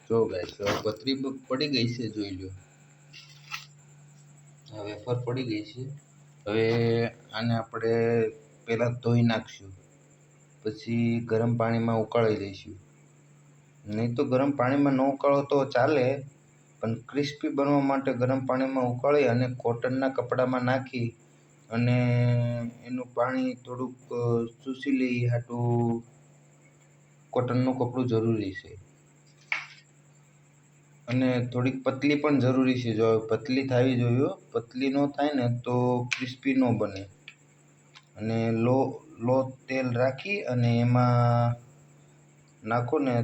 જો ગાઈસ પતરી પડી ગઈ છે, જોઈ લો. આ વેફર પડી ગઈ છે. હવે આને આપણે પહેલાં ધોઈ નાખશું, પછી ગરમ પાણીમાં ઉકાળી દઈશું. નહીં તો ગરમ પાણીમાં ન ઉકાળો તો ચાલે, પણ ક્રિસ્પી બનવા માટે ગરમ પાણીમાં ઉકાળી અને કોટનના કપડામાં નાખી અને એનું પાણી થોડુંક ચૂસી લઈ હાટું કોટનનું કપડું જરૂરી છે. અને થોડીક પતલી પણ જરૂરી છે. જો પતલી થવી જોઈએ, પતલી ન થાય ને તો ક્રિસ્પી ન બને. અને લો તેલ રાખી અને એમાં નાખો ને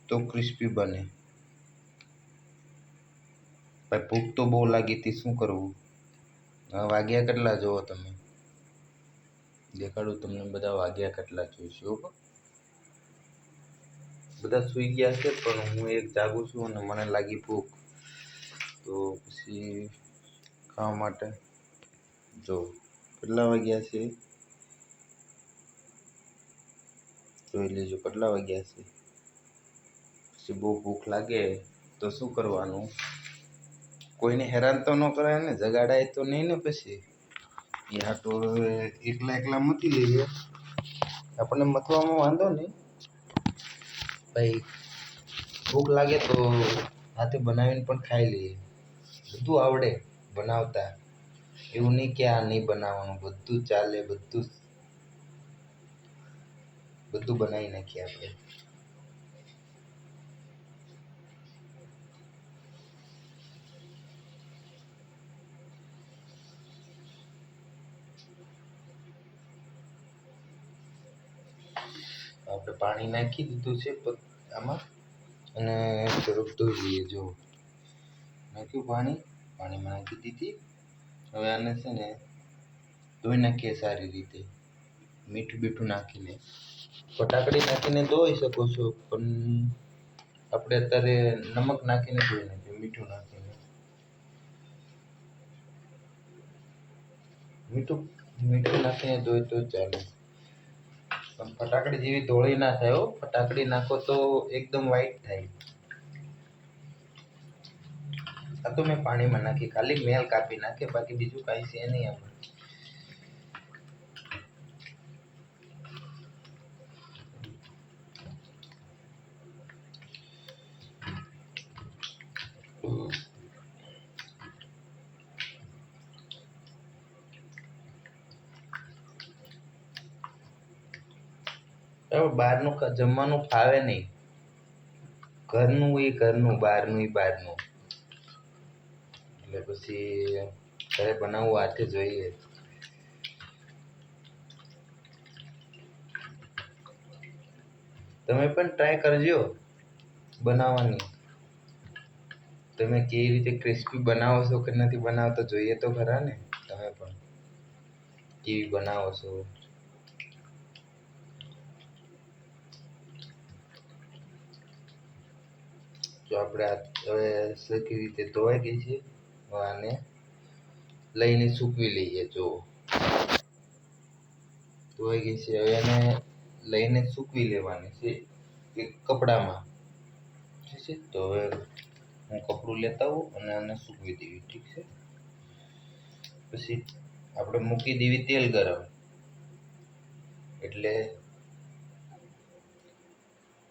તો ક્રિસ્પી બને. ભાઈ ભૂખ તો બહુ લાગી હતી, શું કરવું? વાગ્યા કેટલા જોવો તમે? દેખાડું તમને બધા વાગ્યા કેટલા જોઈશું. બધા સૂઈ ગયા છે, પણ હું એક જાગું છું અને મને લાગી ભૂખ, તો પછી ખાવા માટે જો કેટલા વાગ્યા છે જોઈ લેજો. કેટલા વાગ્યા છે? પછી બહુ ભૂખ લાગે તો શું કરવાનું? કોઈને હેરાન તો ન કરાય ને, જગાડાય તો નહીં ને. પછી એ હાટો એકલા મથી લઈએ. આપણને મથવામાં વાંધો નહીં ભાઈ. ભૂખ લાગે તો હાથે બનાવીને પણ ખાઈ લઈએ. બધું આવડે બનાવતા, એવું નહીં કે આ નહીં બનાવવાનું. બધું ચાલે, બધું બનાવી નાખીએ આપણે. આપણે પાણી નાખી દીધું છે આમાં અને થોડુંક ધોઈ લઈએ. જો નાખ્યું પાણીમાં નાખી દીધી. હવે આને છે ને ધોઈ નાખીએ સારી રીતે, મીઠું બીઠું નાખીને. ફટાકડી નાખીને ધોઈ શકો છો, પણ આપણે અત્યારે નમક નાખીને ધોઈ નાખીએ, મીઠું નાખીને. મીઠું નાખીને ધોઈ તો ચાલે, પણ ફટાકડી જેવી ધોળી ના થાય હો. ફટાકડી નાખો તો એકદમ વ્હાઈટ થાય. આ તો મેં પાણીમાં નાખી, ખાલી મેલ કાપી નાખે, બાકી બીજું કાંઈ છે નહીં આમાં. બહારનું જમવાનું ફાવે નહીં. ઘરનું એ ઘરનું, બહારનું એ બહારનું. એટલે પછી ઘરે બનાવવું હાથે જોઈએ. તમે પણ ટ્રાય કરજો બનાવવાની. તમે કેવી રીતે ક્રિસ્પી બનાવો છો કે નથી બનાવતા જોઈએ તો ખરા ને. તમે પણ કેવી બનાવો છો. જો આપણે હવે સરખી રીતે ધોવાઈ ગઈ છે, આને લઈને સૂકવી લઈએ. જો ધોવાઈ ગઈ છે, હવે એને લઈને સૂકવી લેવાની છે એક કપડામાં. ઠીક છે, તો હવે હું કપડું લેતા આવું અને આને સૂકવી દેવી. ઠીક છે, પછી આપણે મૂકી દેવી તેલ ગરમ. એટલે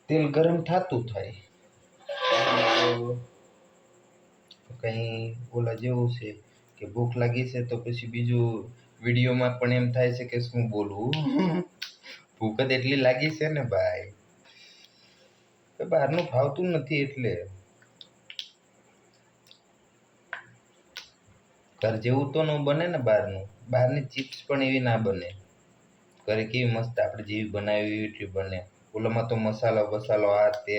તેલ ગરમ થતું થાય કઈ બોલા જેવું છે કે ભૂખ લાગી છે, તો પછી બીજું વિડીયોમાં પણ એમ થાય છે કે શું બોલવું. ભૂખ જ એટલી લાગી છે ને ભાઈ, બહારનું ભાવતું નથી. એટલે ઘર જેવું તો ન બને ને. બહારની ચિપ્સ પણ એવી ના બને. ઘરે કેવી મસ્ત આપણે જેવી બનાવી એટલી બને. ઓલામાં તો મસાલો આ તે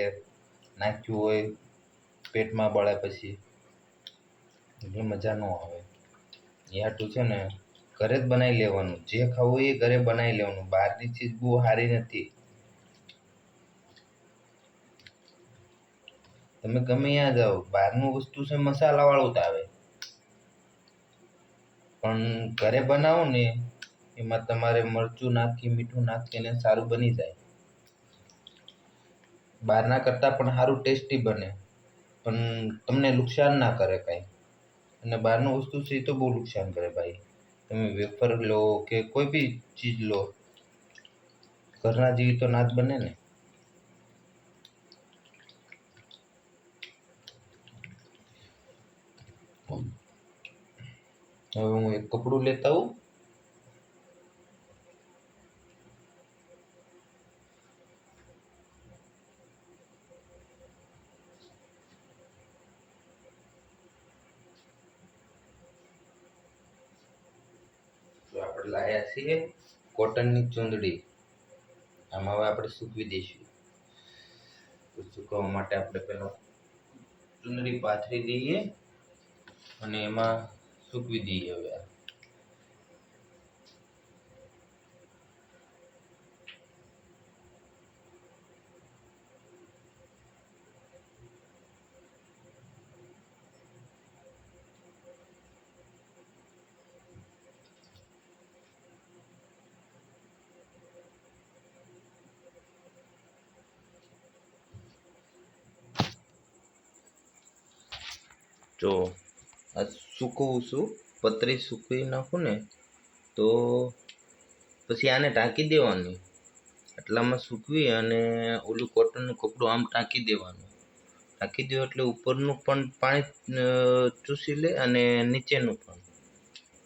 નાખ્યું હોય, પેટમાં બળે પછી એટલે મજા ન આવે. એ હાટું છે ને ઘરે જ બનાવી લેવાનું. જે ખાવું એ ઘરે બનાવી લેવાનું. બહારની ચીજ બહુ સારી નથી. તમે ગમે ત્યાં જાઓ, બહારનું વસ્તુ છે મસાલાવાળું જ આવે, પણ ઘરે બનાવો ને એમાં તમારે મરચું નાખી મીઠું નાખીને સારું બની જાય. બહારના કરતાં પણ સારું ટેસ્ટી બને, પણ તમને નુકસાન ના કરે કાંઈ. અને બહારનું વસ્તુ છે એ તો બહુ નુકસાન કરે ભાઈ. તમે વેફર લો કે કોઈ બી ચીજ લો, ઘરના જેવી તો ના જ બને ને. હવે હું એક કપડું લેતા આવું. તો આપણે લાયા છીએ કોટનની ચૂંદડી. આમાં હવે આપણે સૂકવી દઈશું. તો સૂકવવા માટે આપણે પહેલા ચૂંદડી પાથરી દઈએ અને એમાં સૂકવી દઈએ. હવે જો આ સૂકવું છું, પતરી સૂકવી નાખું ને તો પછી આને ઢાંકી દેવાની. આટલામાં સૂકવી અને ઓલું કોટનનું કપડું આમ ઢાંકી દેવાનું. ઢાંકી દો એટલે ઉપરનું પણ પાણી ચૂસી લે અને નીચેનું પણ,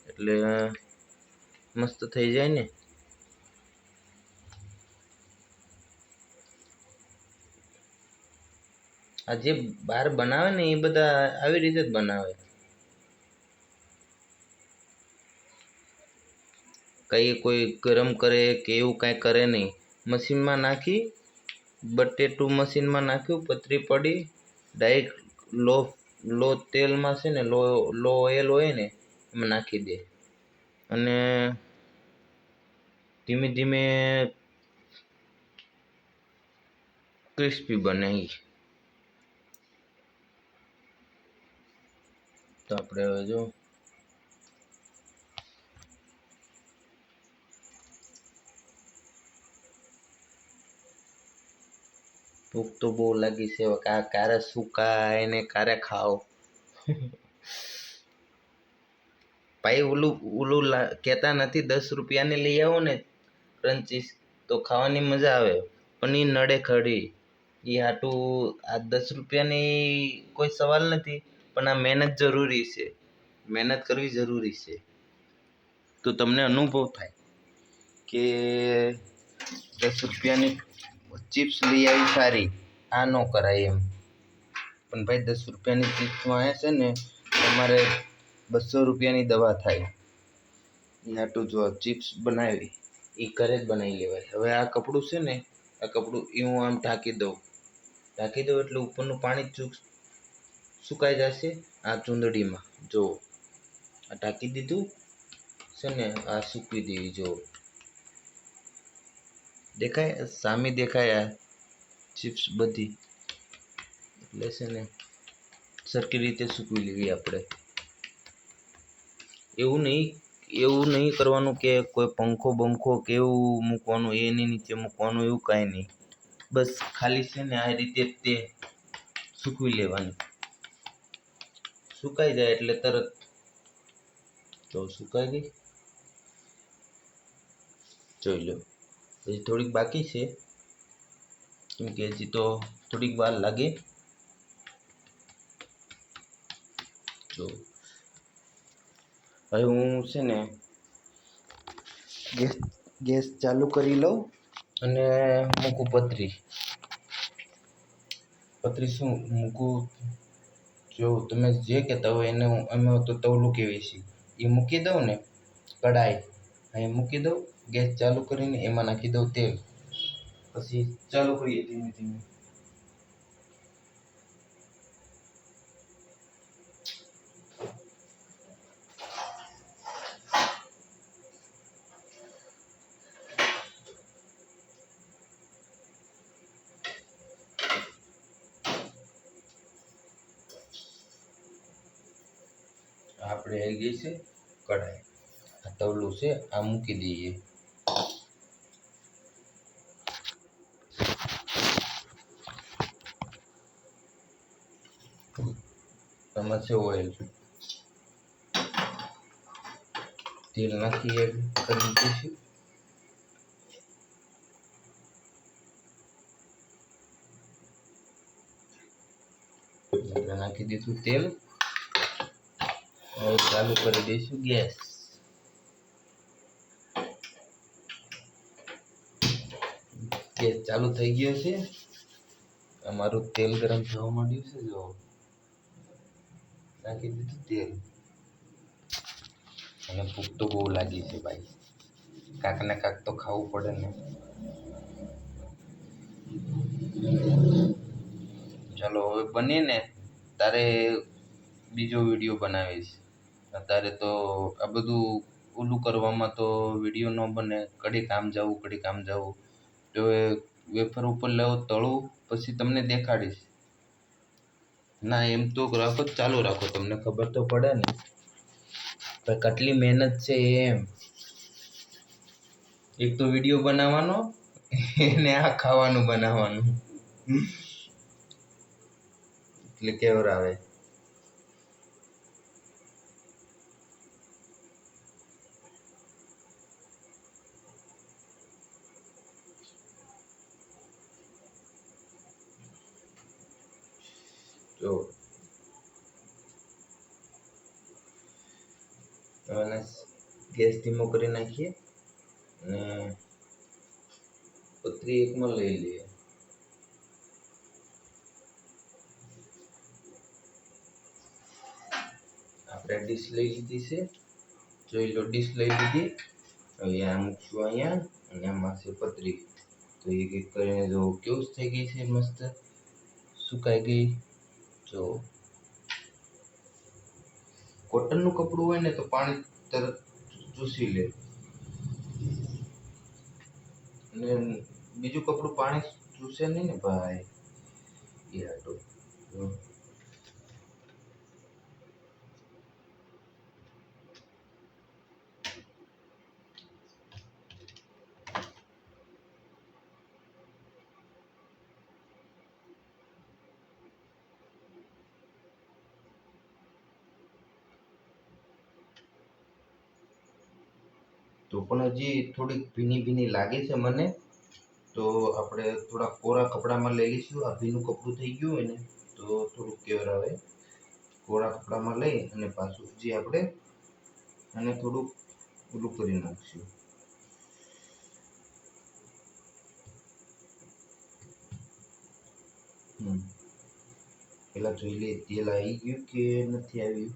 એટલે મસ્ત થઈ જાય ને. આ જે બહાર બનાવે ને એ બધા આવી રીતે જ બનાવે. કઈ કોઈ ગરમ કરે કે એવું કાંઈ કરે નહીં. મશીનમાં નાખી, બટેટું મશીનમાં નાખ્યું, પતરી પડી, ડાયરેક્ટ લો તેલમાં છે ને, લો ઓઇલ હોય ને એમાં નાખી દે અને ધીમે ધીમે ક્રિસ્પી બને. તો આપણે હવે જો ભૂખ તો બહુ લાગી છે. હવે ક્યારે સુકાય ને ક્યારે ખાવ. ભાઈ ઓલું કહેતા નથી 10 રૂપિયાની લઈ આવો ને ક્રંચીસ, તો ખાવાની મજા આવે. પણ એ નડે ખરી. એ હાટું આ 10 રૂપિયાની કોઈ સવાલ નથી, પણ આ મહેનત જરૂરી છે. મહેનત કરવી જરૂરી છે. તો તમને અનુભવ થાય કે 10 રૂપિયાની ચિપ્સ લઈ આવી સારી, આ ન કરાય એમ. પણ ભાઈ 10 રૂપિયાની ચિપ્સમાં છે ને તમારે 200 રૂપિયાની દવા થાય. એ હાટું જો ચિપ્સ બનાવી એ ઘરે જ બનાવી લેવાય. હવે આ કપડું છે ને, આ કપડું એ હું આમ ઢાંકી દઉં એટલે ઉપરનું પાણી સુકાઈ જશે આ ચૂંદડીમાં. જો આ ઢાંકી દીધું છે ને, આ સૂકવી દેવી. જો દેખાય, સામે દેખાય આ ચિપ્સ બધી. એટલે છે ને સરખી રીતે સૂકવી લેવી આપણે. એવું નહીં કરવાનું કે કોઈ પંખો બંખો કે એવું મૂકવાનું, એની નીચે મૂકવાનું, એવું કાંઈ નહીં. બસ ખાલી છે ને આ રીતે તે સૂકવી લેવાની. સુકાઈ જાય એટલે તરત તો સુકાઈ ગઈ. જોઈ લો. હજી થોડીક બાકી છે, કેમ કે હજી તો થોડીક વાર લાગે. જો હવે હું છે ને ગેસ ચાલુ કરી લઉં અને મૂકું પતરી શું મૂકું. જો તમે જે કહેતા હોય એને અમે તો તવલું કહેવીએ છીએ. એ મૂકી દઉં ને, કડાઈ અહીં મૂકી દઉં, ગેસ ચાલુ કરીને એમાં નાખી દઉં તેલ. પછી ચાલુ કરીએ ધીમે ધીમે. આપણે આવી ગઈ છે કઢાઈ. આ તવલું છે, આ મૂકી દઈએ. આમાં છે ઓઇલ, તેલ નાખી એડ કરી દઈશું. નાખી દીધું તેલ. હવે ચાલુ કરી દઈશું ગેસ. ગેસ ચાલુ થઈ ગયો છે. અમારું તેલ ગરમ થવા માંડ્યું છે. જો નાખી દીધું તેલ. અને ભૂખ તો બહુ લાગી છે ભાઈ, કાંક ને કાંક તો ખાવું પડે ને. ચાલો હવે બને ને તારે બીજો વિડીયો બનાવીશ. અત્યારે તો આ બધું ઓલું કરવામાં તો વિડીયો ન બને. કડીક આમ જવું કડીક આમ જવું. તો એ વેફર ઉપર લેવો તળું, પછી તમને દેખાડીશ. ના એમ તો રાખો, ચાલુ રાખો, તમને ખબર તો પડે ને કેટલી મહેનત છે એમ. એક તો વિડીયો બનાવવાનો ને આ ખાવાનું બનાવવાનું, એટલે કેવર આવે. જો હવે ગેસ ધીમો કરી નાખીએ અને પતરી એકમાં લઈ લઈએ. આપણે ડીશ લઈ લીધી છે, જોઈ લો ડીશ લઈ લીધી. હવે આ મૂકશું અહીંયા અને આમાં છે પતરી. તો એક એક કરીને જો કેવું થઈ ગઈ છે, મસ્ત સુકાઈ ગઈ. જો કોટનનું કપડું હોય ને તો પાણી તરત ચૂસી લે, અને બીજું કપડું પાણી ચૂસે નહીં ને ભાઈ. એ હાટો તો પણ હજી થોડીક ભીની ભીની લાગે છે મને. તો આપણે થોડા કોરા કપડામાં લઈ લઈશું. આ ભીનું કપડું થઈ ગયું હોય ને તો થોડુંક કેવર આવે. કોરા કપડામાં લઈ અને પાછું જે આપણે અને થોડુંક ઓલું કરી નાખશું. પેલા જોઈ લઈએ તેલ આવી ગયું કે નથી આવ્યું.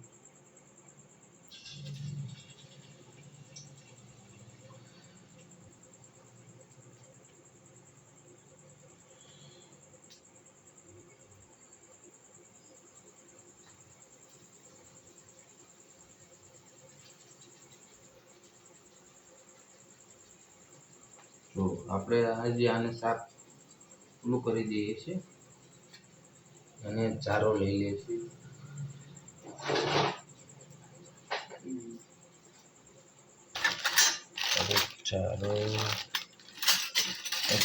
તો આપણે આજે આને શાક ઓલું કરી દઈએ છીએ અને ચારો લઈ લઈએ છીએ.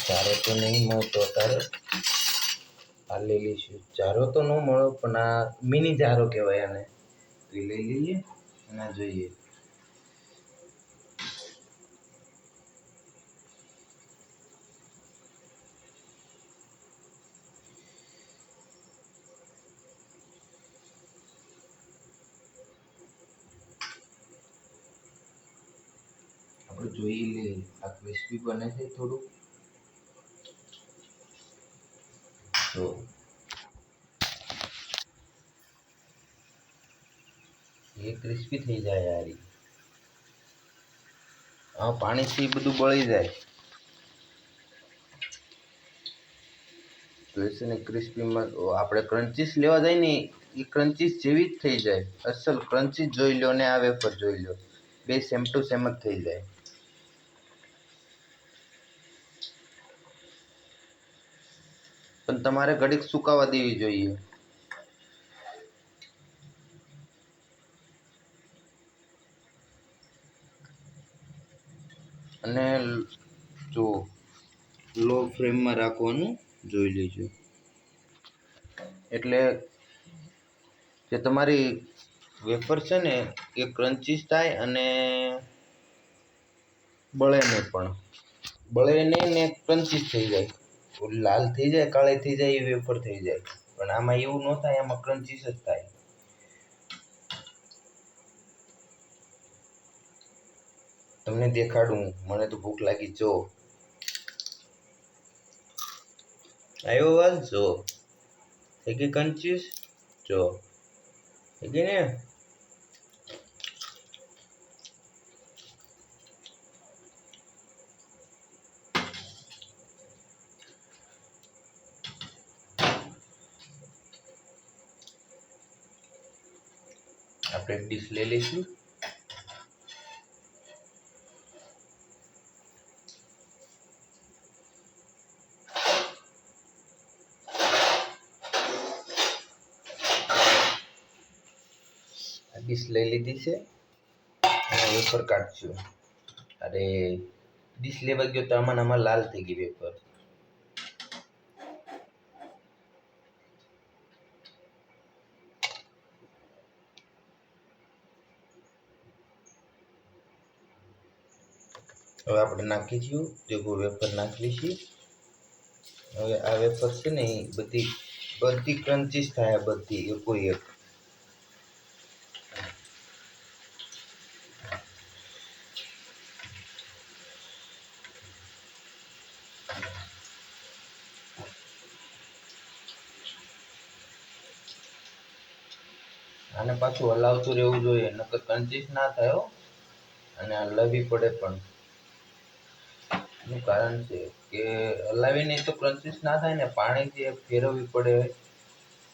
ચારો તો નહીં મળતો અત્યારે. આ લઈ લઈશું. ચારો તો ન મળે પણ આ મિની ચારો કહેવાય આને. તો એ લઈ લઈએ અને આ જોઈએ. આપણે જોઈ લઈએ આ ક્રિસ્પી બને છે થોડું. તો એ ક્રિસ્પી થઈ જાય યાર. આ પાણીથી બધું બળી જાય તો છે ને ક્રિસ્પીમાં આપણે ક્રન્ચીસ લેવા જાય ને એ ક્રન્ચીસ જેવી જ થઈ જાય. અસલ ક્રન્ચીસ જોઈ લો ને આ વેફર જોઈ લો, બે સેમ ટુ સેમ જ થઈ જાય. પણ તમારે ઘડીક સુકાવા દેવી જોઈએ. અને જો લો ફ્લેમમાં રાખવાનું, જોઈ લેજો. એટલે કે તમારી વેફર છે ને એ ક્રન્ચીસ થાય અને બળે નહીં પણ બળે નહીં ને ક્રન્ચીસ થઈ જાય, લાલ થઈ જાય કાળી થઈ જાય એ વેફર થઈ જાય. પણ આમાં એવું ન થાય, આમાં ક્રન્ચીસ જ થાય. તમને દેખાડું, મને તો ભૂખ લાગી. જો આવ્યો વાત, જો થઈ ગઈ ક્રન્ચીસ, જો થઈ ગઈ ને. આપણે એક ડીશ લઈ લઈશું. ડીશ લઈ લીધી છે અને વેફર કાઢશું. અરે ડીશ લેવા ગયો તો આમાં લાલ થઈ ગઈ વેફર. હવે આપણે નાખી દઉં, દેખો વેફર નાખી દઈશું. હવે આ વેફર છે ને એ બધી ક્રન્ચીસ થાય, બધી એકો એક. આને પાછું હલાવતું રહેવું જોઈએ, નકર ક્રન્ચીસ ના થાય અને હલાવવી પડે પણ. એનું કારણ છે કે હલાવી નહીં તો ક્રન્ચીસ ના થાય ને, પાણી જે ફેરવવી પડે,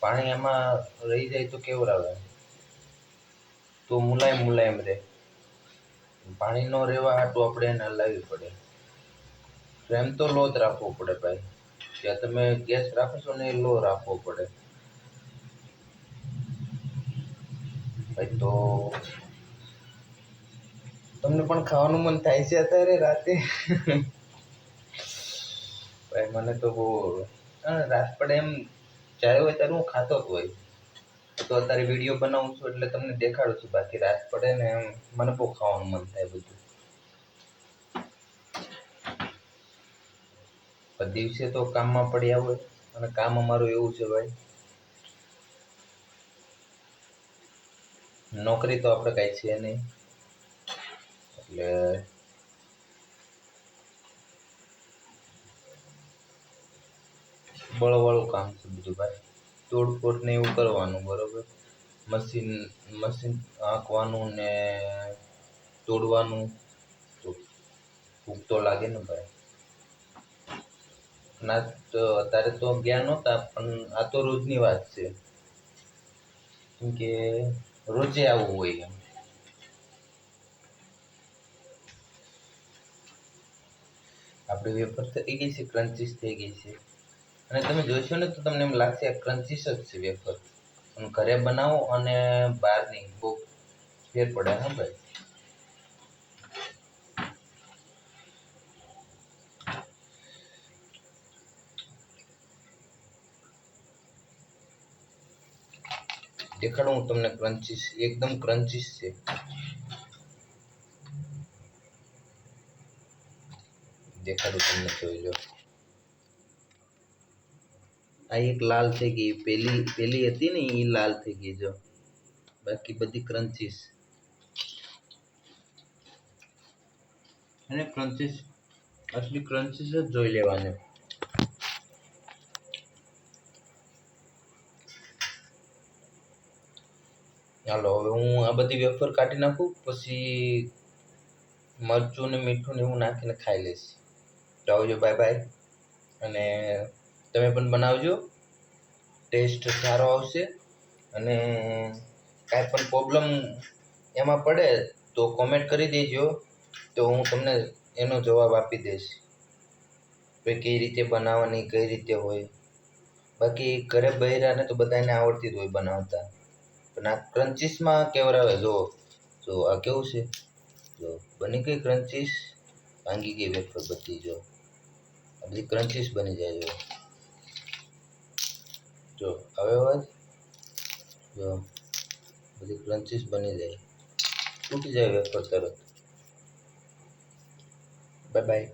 પાણી એમાં રહી જાય તો કેવરાવે, તો મુલાયમ રહે. પાણી ન રહેવા હાટું આપણે એને હલાવવી પડે. ફ્લેમ તો લો જ રાખવો પડે ભાઈ, જ્યાં તમે ગેસ રાખો છો ને એ લો રાખવો પડે ભાઈ. તો તમને પણ ખાવાનું મન થાય છે અત્યારે રાતે? ભાઈ મને તો બહુ રાત પડે એમ ચાય હોય ત્યારે હું ખાતો જ હોય. તો અત્યારે વિડીયો બનાવું છું એટલે તમને દેખાડું છું, બાકી રાત પડે ને એમ મને બહુ ખાવાનું મન થાય બધું. દિવસે તો કામમાં પડ્યા હોય, અને કામ અમારું એવું છે ભાઈ, નોકરી તો આપણે કાંઈ છે નહીં, એટલે બળવાળું કામ છે બધું ભાઈ. તોડફોડ ને એવું કરવાનું, બરોબર. મશીન આંકવાનું ને તોડવાનું, તો ભૂખ તો લાગે ને ભાઈ. ના તો અત્યારે તો ગયા નહોતા, પણ આ તો રોજની વાત છે, કેમ કે રોજે આવવું હોય એમ. આપણી વેફર થઈ ગઈ છે, ક્રન્ચીસ થઈ ગઈ છે, અને તમે જોશો ને તો તમને એમ લાગશે આ ક્રન્ચીસ જ છે વેફર. ઘરે બનાવો અને બહારની બહુ ફેર પડે. હા ભાઈ, દેખાડું હું તમને ક્રન્ચીસ, એકદમ ક્રન્ચીસ છે. દેખાડું તમને, જોઈ લો. આ એક લાલ થઈ ગઈ, પેલી હતી ને એ લાલ થઈ ગઈ, જો. બાકી બધી ક્રન્ચીસ અને ક્રન્ચીસ, અસલી ક્રન્ચીસ જ જોઈ લેવાની. ચાલો હવે હું આ બધી વેફર કાઢી નાખું, પછી મરચું ને મીઠું ને એવું નાખીને ખાઈ લઈશ. તો આવજો, બાય બાય. અને તમે પણ બનાવજો, ટેસ્ટ સારો આવશે. અને કાંઈ પણ પ્રોબ્લેમ એમાં પડે તો કોમેન્ટ કરી દેજો, તો હું તમને એનો જવાબ આપી દઈશ કે કઈ રીતે બનાવવાની, કઈ રીતે હોય. બાકી ઘરે બૈરાને તો બધાને આવડતી જ હોય બનાવતા, પણ આ ક્રન્ચીસમાં કેવરાવે. જો આ કેવું છે, જો બની ગઈ ક્રન્ચીસ, ભાંગી ગઈ વેફર બધી. જો આ બધી ક્રન્ચીસ બની જાય. જો હવે અવાજ, જો બધી ક્રન્ચીસ બની જાય, તૂટી જાય વેફર તરત. Bye bye.